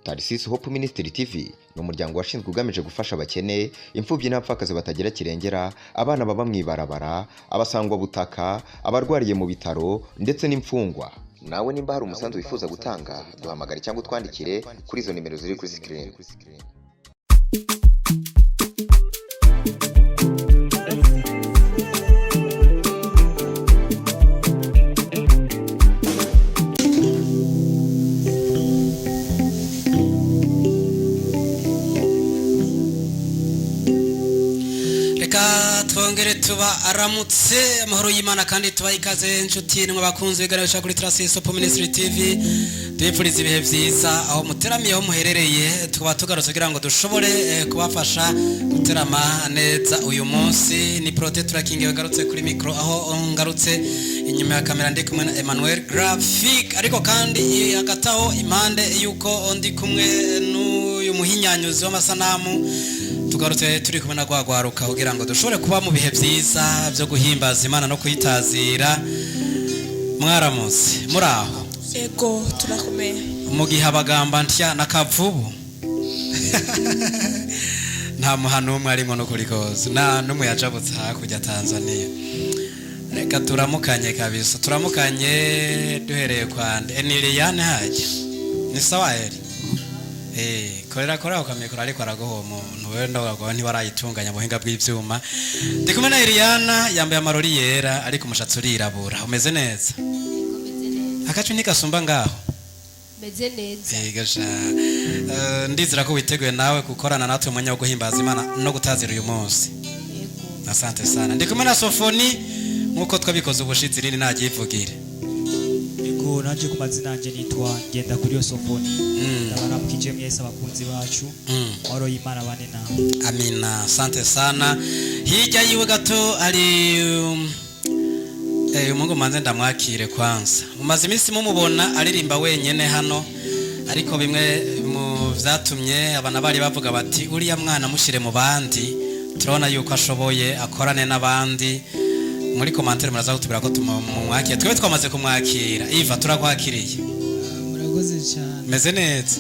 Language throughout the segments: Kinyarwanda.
Tarisisi Hope Ministry TV ni umuryango washinzwe ugamije gufasha abakene, imfubyi n'abapfakazi batagira kirengera, abana baba mwibarabara, abasangwa butaka, abarwariye mu bitaro ndetse n'imfungwa. Nawe nimba hari umusanzu wifuza gutanga, duhamagare cyangwa twandikire kuri izo nimero ziri kuri screen. Twongere tuba aramutse amahoro y'Imana kandi tuba ikaze inshuti nimwe bakunze bigaragara kuri Tarisisi Hope Ministry TV. Twifuriza ibihe byiza aho muteramiye aho muherereye, tuba tugarutse kugira ngo dushobore kubafasha guterama neza uyu munsi. Ni Prote Tracking yagarutse kuri micro, aho ngarutse inyuma ya kamera ndi kumwe na Emmanuel Graphic, ariko kandi agataho impande yuko ndi kumwe n'uyu muhinyanyuzi w'amasanamu. Tugarutse turi kumwe na gwagwaruka kugira ngo dushobore kuba mu bihe byiza byo guhimbaza Imana no kuyitazira. Mwaramutse muraho? Ego turakomeye. Mu gihe abagamba ntya nakavubu nta muhano umwe arimo no kuri koze na numwe yajabutse hakujya Tanzania. Reka turamukanye kabisa, turamukanye duhereye kwa Eniliane haje. Ni sawa eri? Korera ukamikora ariko aragoho umuntu wenda wagwa ntibarayitunganya buhinga bw'ivyuma. Ndi kumwe na Eliana yambaye amarori yera ariko umushatsi urirabura. Umeze neza? Akacu ntikasumba ngaho? Meze neza. Gasha ndizira ko witeguye nawe gukorana natwe umwanya wo guhimbaza Imana no gutazira uyu munsi. Yego. Asante sana. Ndi kumwe na Sofoni nkuko twabikoze ubushitsi rindi nagivugire. Ego naje ku mazina nje nitwa Ngenda kuri yo Sofoni. Ndabaramukije mwese abakunzi bacu. Mahoro y'Imana bane nawe. Amina. Asante sana. Hirya yiwe gato ari Mungu manze ndamwakire kwanza. Umaze iminsi mumubona aririmba wenyene hano, ariko bimwe mu vyatumye abana bari bavuga bati uriya mwana mushire mu bandi, turabona yuko ashoboye akorane n'abandi. Muri commentaire muraza kutubira ko tumwakira. Twebwe twamaze kumwakira. Iva turakwakiriye. Murakoze cyane. Meze neza.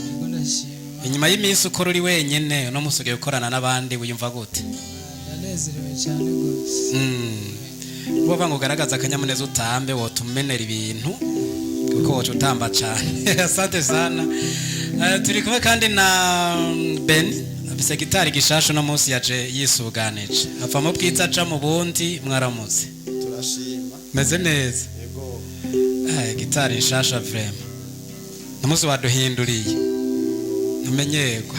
Inyuma y'iminsi ukora uri wenyene no musugiye gukorana n'abandi wiyumva gute? Ndanezerewe cyane gose. Woba ngugaragaza akanyamuneza utambe wotumenera ibintu kuko wocu utamba cyane. Asante sana. Turi kumwe kandi na Ben afise gitari gishasho no munsi yaje yisuganije. Ava mu bwiza aca mu bundi. Mwaramutse. Turashima. Meze neza. Yego. Gitari nshasha vraiment. Namuzi waduhinduriye. Numenyerwa.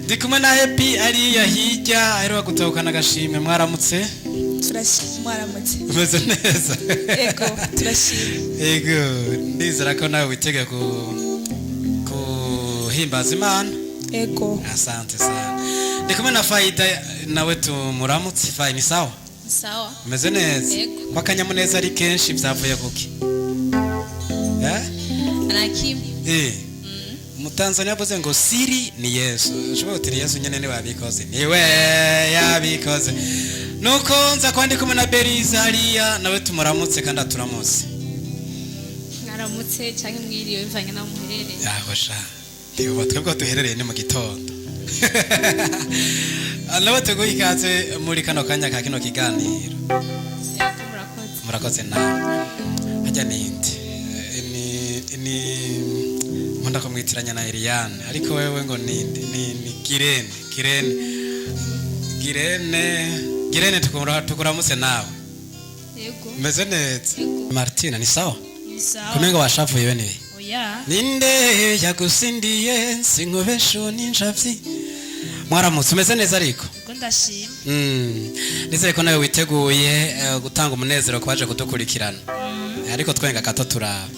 Ndi kumwe na Happy ari yahijya aheruka gutahukana agashimwe. Mwaramutse. Turashima. Mwaramutse. Meze neza. Ego turashima. Ego ndizera ko nawe witege kuhimbaza Imana. Ego. Asante sana. Ndi kumwe na Faida nawe tumuramutse. Faida ni sawa? Sawa. Meze neza. Ego. Wakanyamuneza ari kenshi byavuye kuki? Anakim. Mutanzania yavuze ngo siri ni Yesu. Ushobora uti Yesu nyene ni wabikoze. Niwe yabikoze. Nuko nza kwandi kumwe na Beriza hariya nawe tumuramutse kandi aturamutse. Mwaramutse cyangwa mwiriwe bivanye na muherereye. Yaho sha. Ndiyo twebwe duherereye ni mu gitondo. Nawe teguye ikaze muri kano kanya ka kino kiganiro. Murakoze nawe. Ajya ninde? Ni Munda kumwitiranya na Eliane ariko wewe ngo ninde? Ni Girene tukuramutse nawe. Yego. Meze neza. Martina ni sawa? Ni sawa. Kumenga washavuye wewe? Oya. Ninde yagusindiye sinkubesho ninjavyi. Mwaramutse umeze neza ariko? Ubwo ndashima. Ndizeye ko nawe witeguye gutanga umunezero kwaje kudukurikirana. Ariko twenga gato turaba.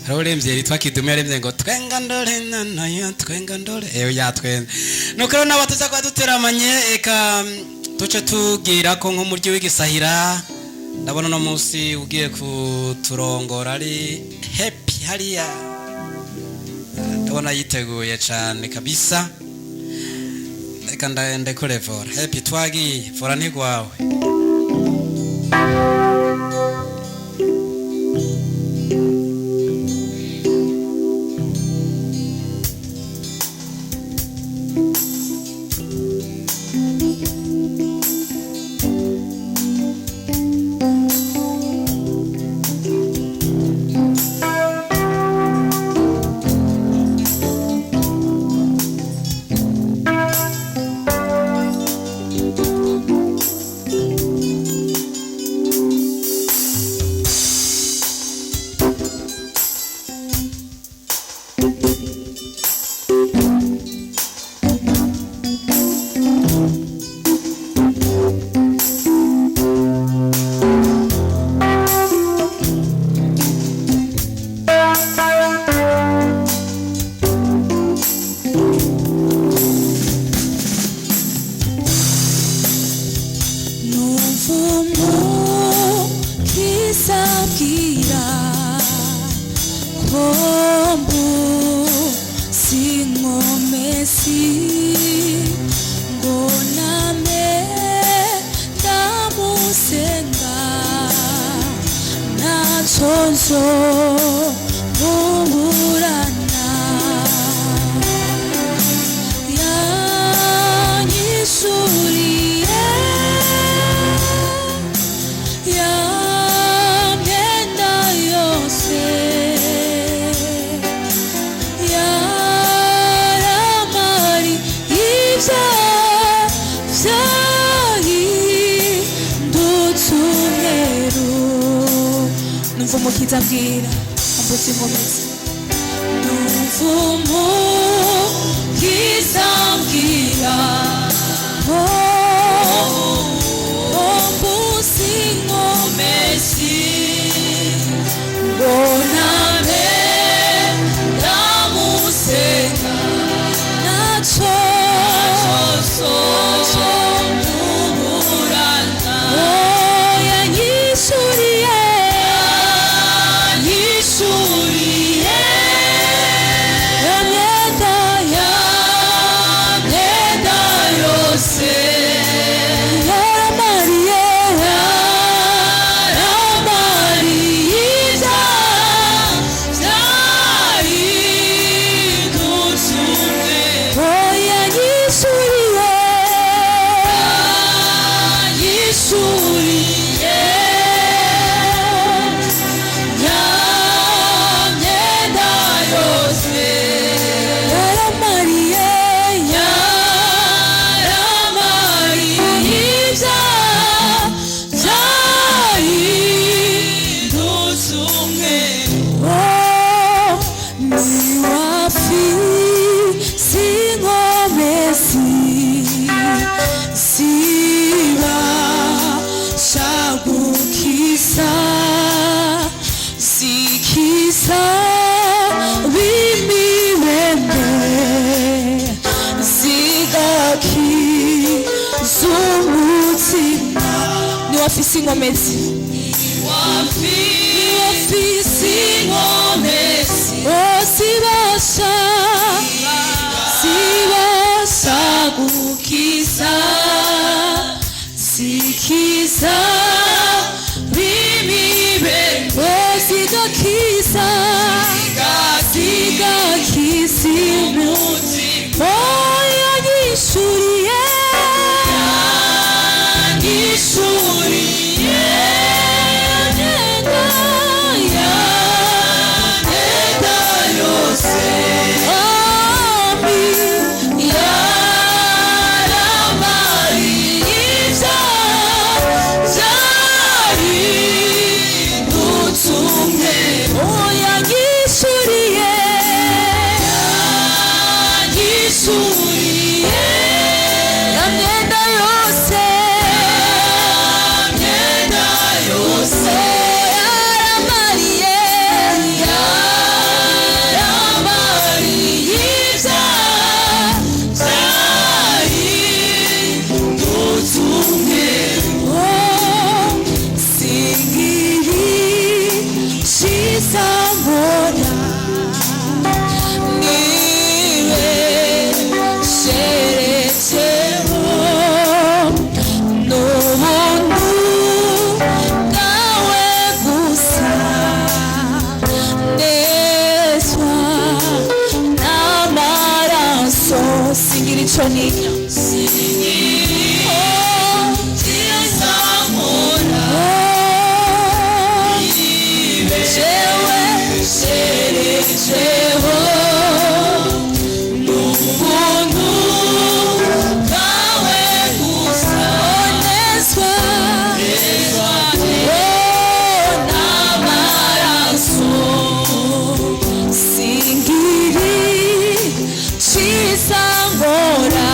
Haro remvye ritwa Kidumu yaremvye ngo twenga ndore nana twenga ndore yatwenze. Nuko rero nabatuza kwa duteramanye eka tuce tugira ko nk'umuryi w'igisahira. Ndabona no munsi ugiye kuturongora ari Happy hariya. Ndabona yiteguye cyane kabisa. Eka ndekore vora. Happy twagiye vora ntigwawe. mbu singomesi ngoname ndamusenga natsonzo muburana yanyisuriye yamyenda yose yaramari ivyahindutse umweru numva umukiza ambwira ambuza inkomezi numva umukiza ambwira ambuza inkomezi mboname ndamusenga naco muburana yanyisuriye yamyenda yose yaramariye vyahindutse umweru yanyisuriye yamyenda yose yaramariye vyahindutse umweru niwafise inkomezi zibasha gukiza zikiza bimibembe zigakiza umutima niwafise inkomezi zibasha gukiza zikiza bimibembe zigakiza umutima yanyisuriye yamyenda yose yaramariye vyahindutse umweru yanyisuriye yamyenda yose yaramariye vyahindutse umweru singiri ciza mbona nibesheretseho n'ubuntu bwawe gusa nezwa n'amaraso singira ico ninya jewe sheretseho n'ubuntu bwawe gusa nezwa n'amaraso singiri ciza ngora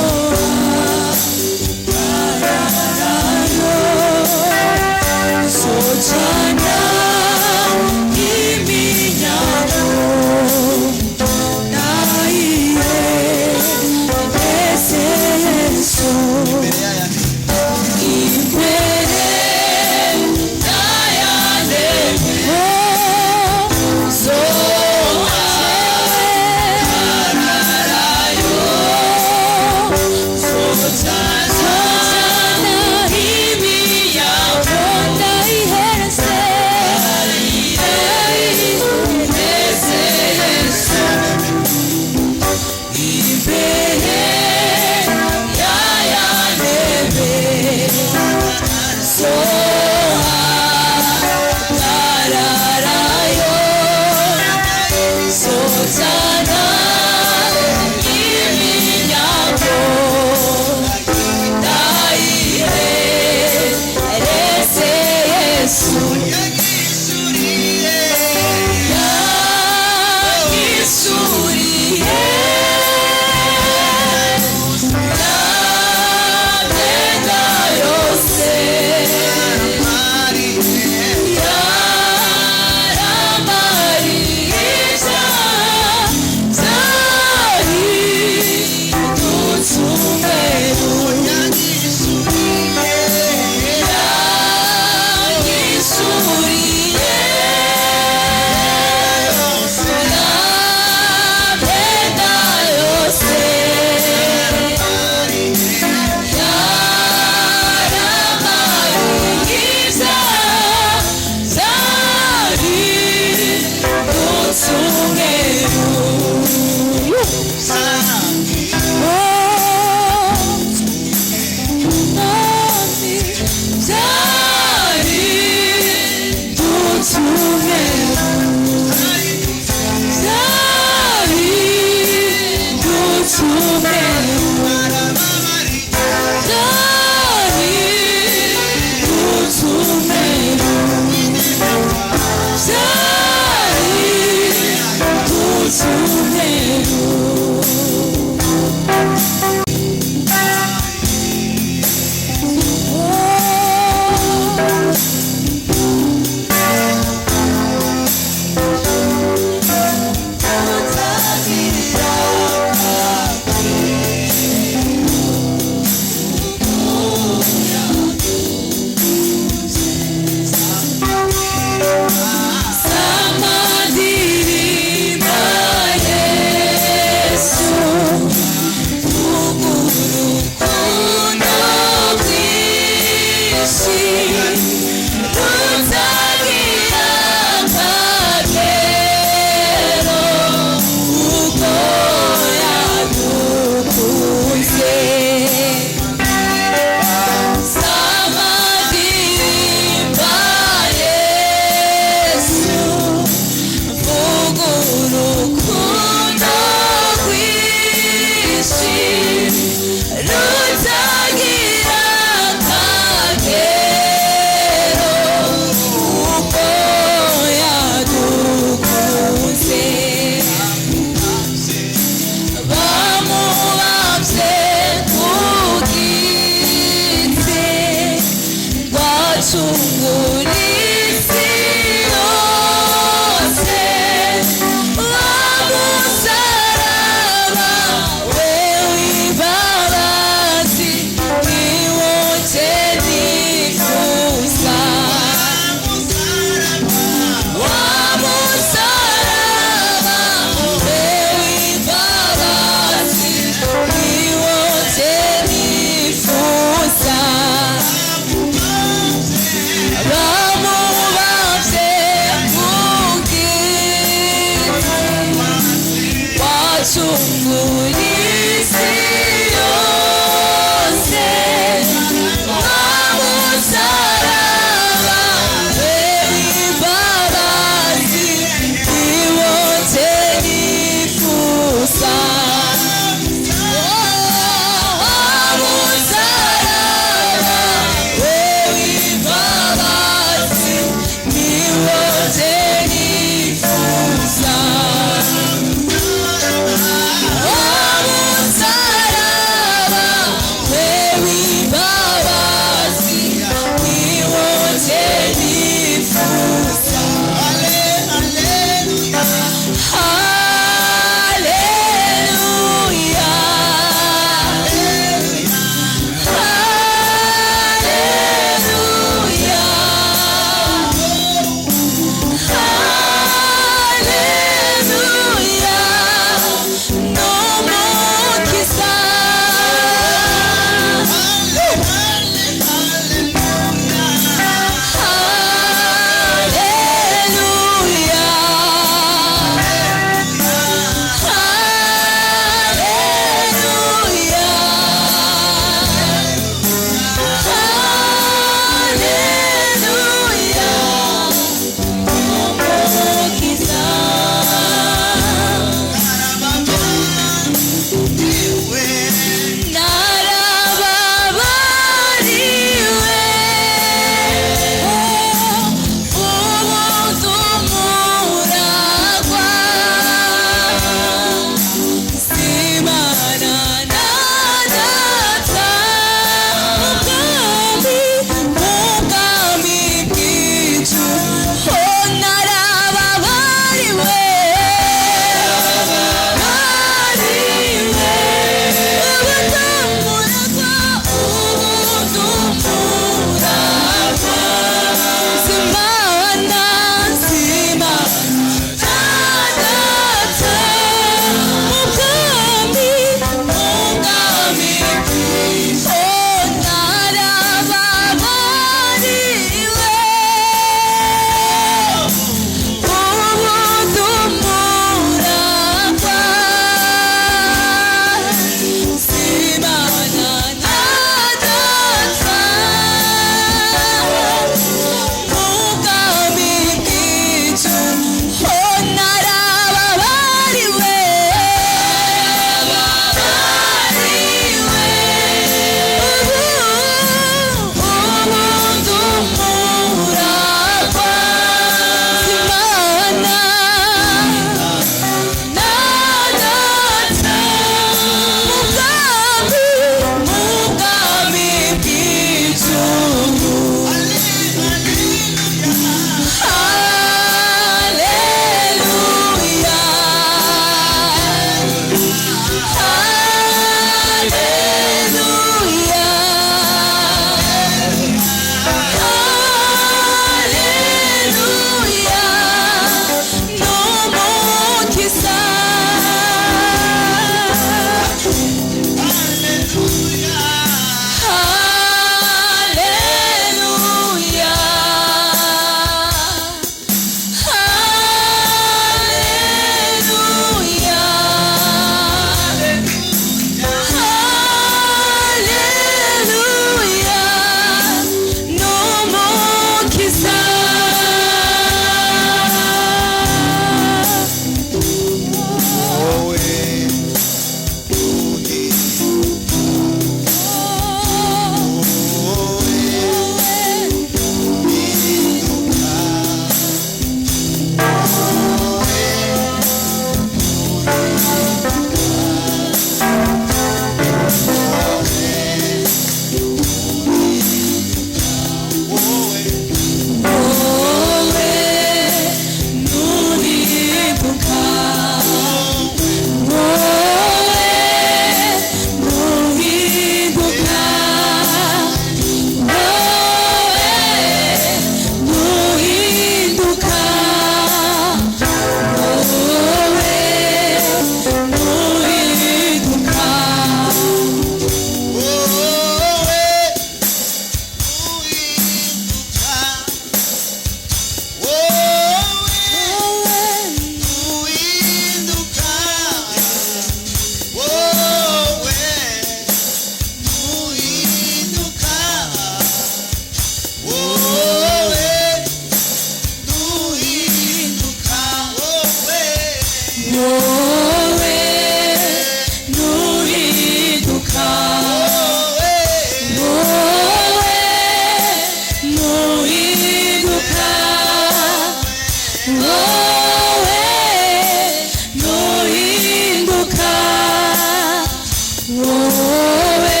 wowe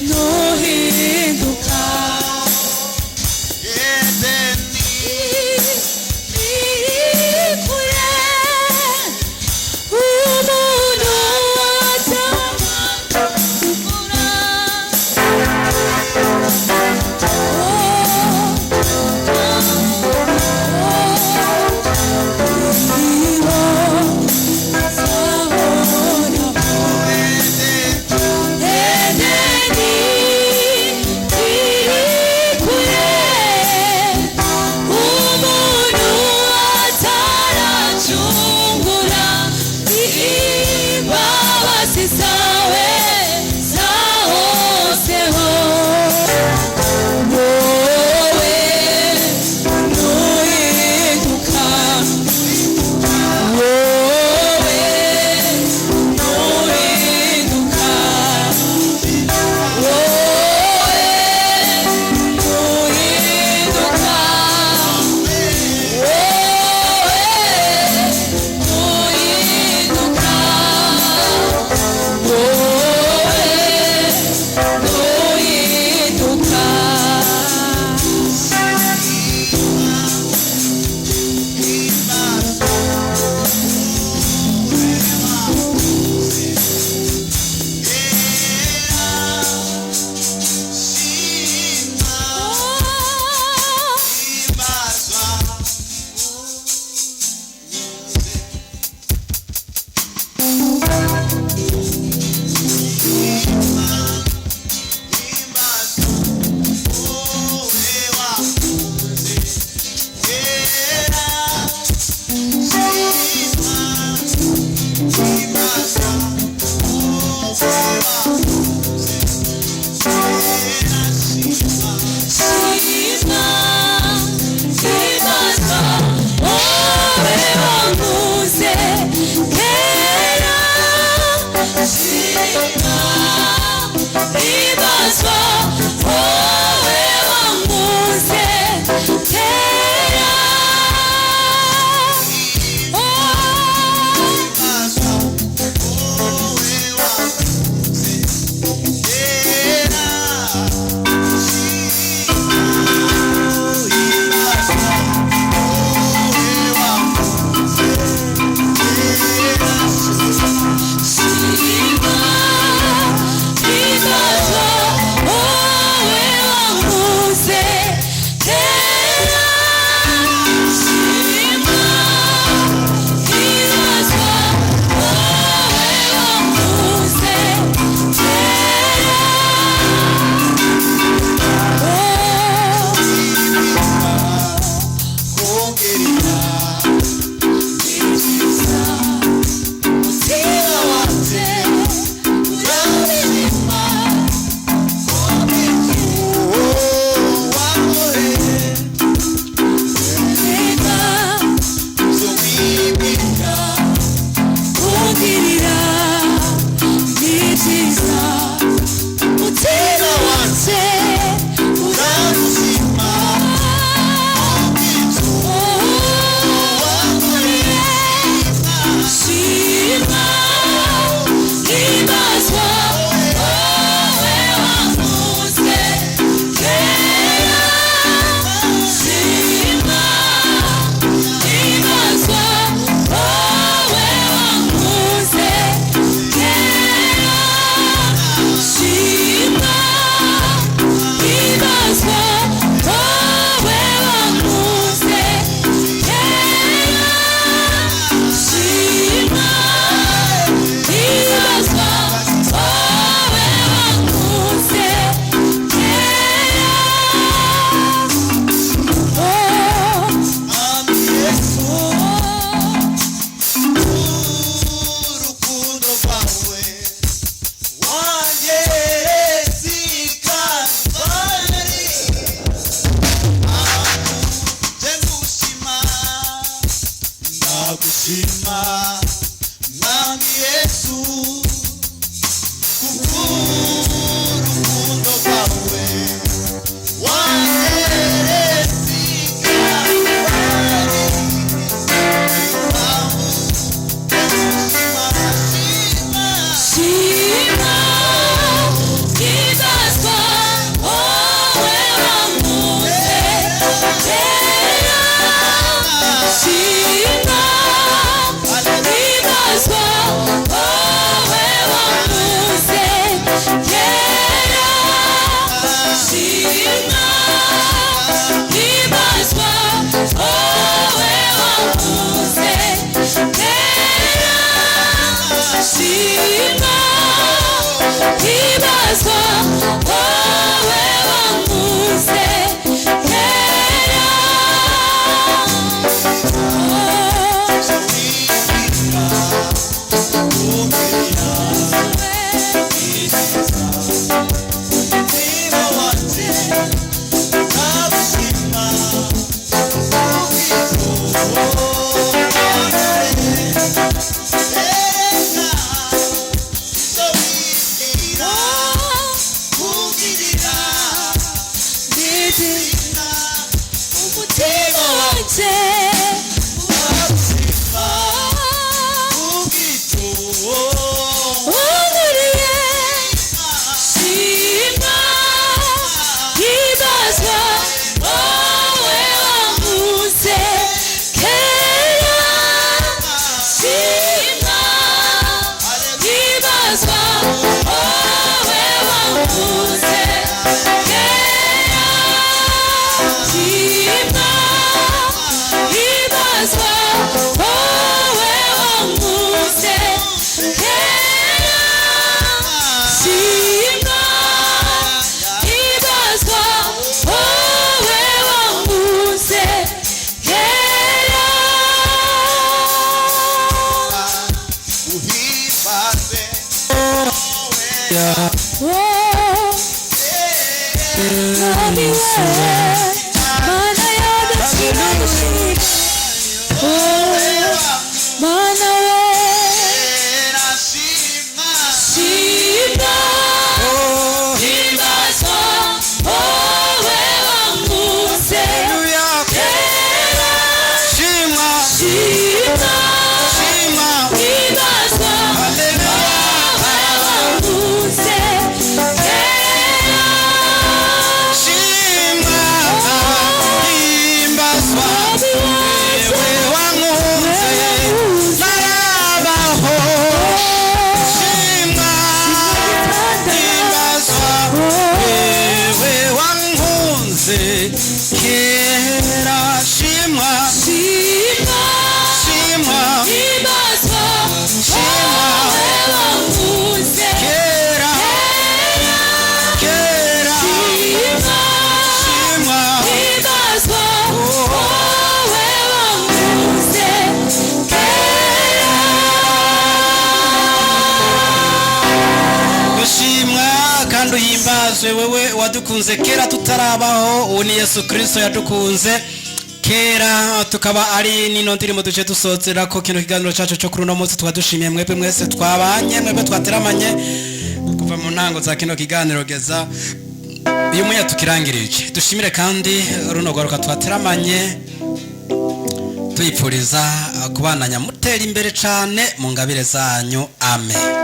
nuhinduka Oh wewe wadukunze kera tutarabaho, ubu ni Yesu Kristo yadukunze kera tukaba ari nino ndirimo duce dusozera ko kino kiganiro cyacu cyo kuri uno munsi. Twadushimiye mwebwe mwese twabanye, mwebwe twateramanye kuva mu ntango za kino kiganiro geza uyu muya tukirangirije. Dushimire kandi runo garuka twateramanye tuyipfuriza kubananya mutera imbere cyane mu ngabire zanyu. Amen.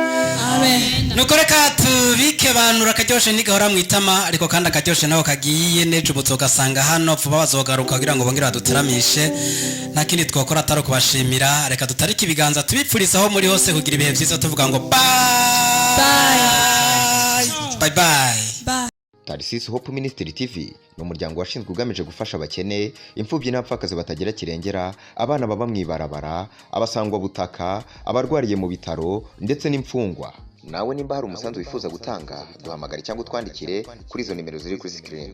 Nuko reka tubike banura karyoshe ntigahora mwitama, ariko kandi akaryoshe naho kagiye nejo buzogasanga hano vuba bazogaruka kugira ngo bongere baduteramishe. Nta kindi twakora atari kubashimira. Reka dutarike ibiganza tubipfuriza aho muri hose kugira ibihe byiza tuvuga ngo bye bye. Tarisisi Hope Ministry TV ni umuryango washinzwe ugamije gufasha abakene, imfubyi n'abapfakazi batagira kirengera, abana baba mwibarabara, abasangwa butaka, abarwariye mu bitaro ndetse n'imfungwa. Nawe nimba hari umusanzu wifuza gutanga, duhamagare cyangwa utwandikire kuri izo nimero ziri kuri screen.